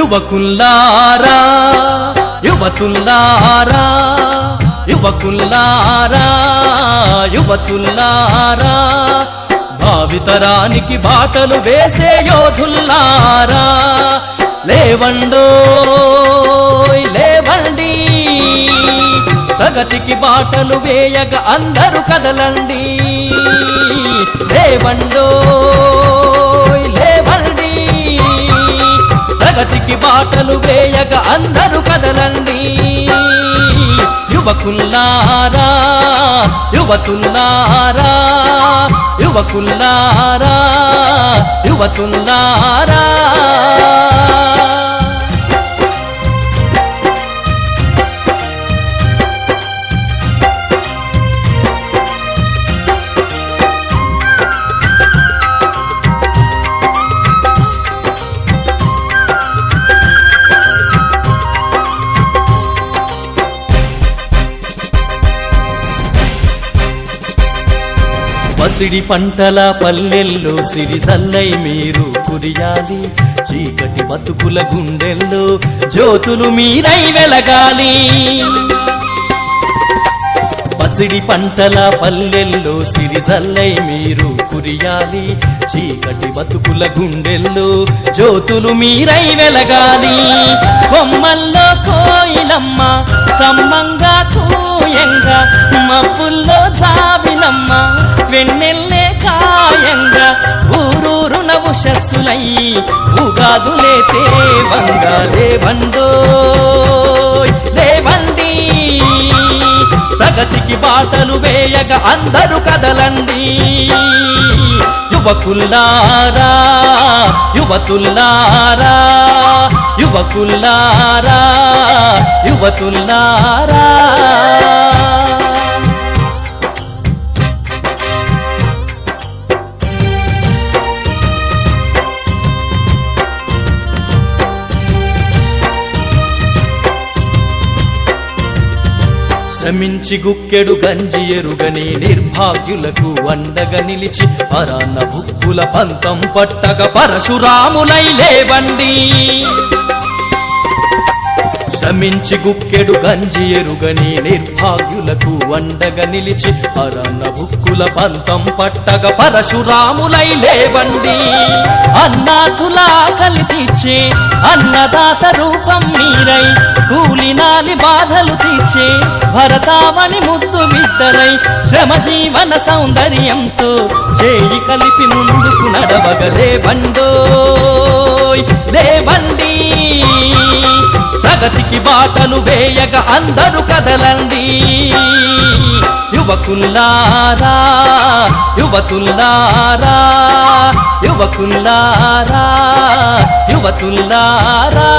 యువకుల్లారా యువతుల్లారా యువకుల్లారా యువతుల్లారా భావితరానికి బాటలు వేసే యోధుల్లారా లేవండోయ్ లేవండి ప్రగతికి బాటలు వేయగ అందరూ కదలండి లేవండోయ్ లేవండి ప్రగతికి బాటలు వేయగ అందరూ కదలండి యువకుల్లారా యువతుల్లారా యువకుల్లారా యువతుల్లారా పసిడి పంటల పల్లెల్లో సిరిజల్లై మీరు కురియాలి చీకటి బతుకుల గుండెల్లో జ్యోతులు మీరై వెలగాలి పసిడి పంటల పల్లెల్లో సిరిజల్లై మీరు కురియాలి చీకటి బతుకుల గుండెల్లో జ్యోతులు మీరై వెలగాలి కొమ్మల్లో కోయిలమ్మ కమ్మంగా కూయంగా మబ్బుల్లో జాబిలమ్మ వెన్నెల్లే కాయంగా ఊరూరున ఉషస్సులై ఉగాదులే తేవంగా లేవండోయ్ లేవండి ప్రగతికి బాటలు వేయగ అందరూ కదలండి యువకుల్లారా యువతుల్లారా యువకుల్లారా యువతుల్లారా శ్రమించి గుక్కెడు గంజి ఎరుగని నిర్భాగ్యులకు అండగా నిలిచి పరాన్న బుక్కుల పంతం పట్టగ పరశురాములై లేవండి శ్రమించి గుక్కెడు గంజి ఎరుగని నిర్భాగ్యులకు అండగా నిలిచి పరాన్న బుక్కుల పంతం పట్టగ పరశురాములై లేవండి అన్నాథుల ఆకలి తీర్చే అన్నదాత రూపం మీరై కూలినాలి బాధలు తీర్చే భరతావని ముద్దు బిడ్డరై శ్రమ జీవన సౌందర్యంతో చేయి కలిపి ముందుకు నడవగ లేవండోయ్ లేవండి ప్రగతికి బాటలు వేయగ అందరూ కదలండి యువకుల్లారా యువతుల్లారా యువకుల్లారా యువతుల్లారా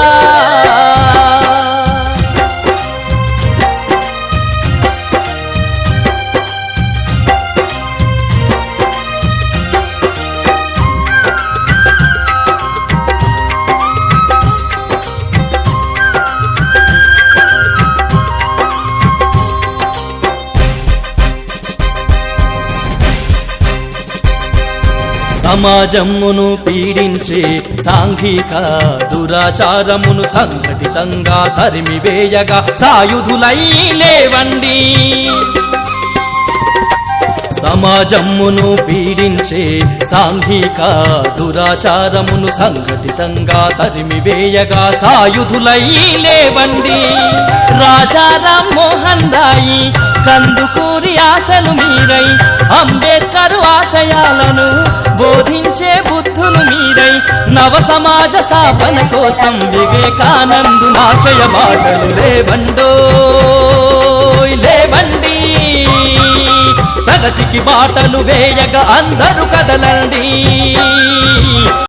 సమాజమును పీడించే సాంఘిక దురాచారమును సంఘటితంగా తరిమివేయగా సాయుధులై లేవండి సమాజమును పీడించే సాంఘిక దురాచారమును సంఘటితంగా తరిమివేయగా సాయుధులై లేవండి రాజారాం మోహన్ రాయి కందుకూరి ఆశలు మీరై అంబేద్కర్ ఆశయాలను బోధించే బుద్ధులు మీరై నవ సమాజ స్థాపన కోసం వివేకానందు ఆశయ బాటలు లేవండోయ్ లేవండి ప్రగతికి బాటలు వేయగ అందరూ కదలండి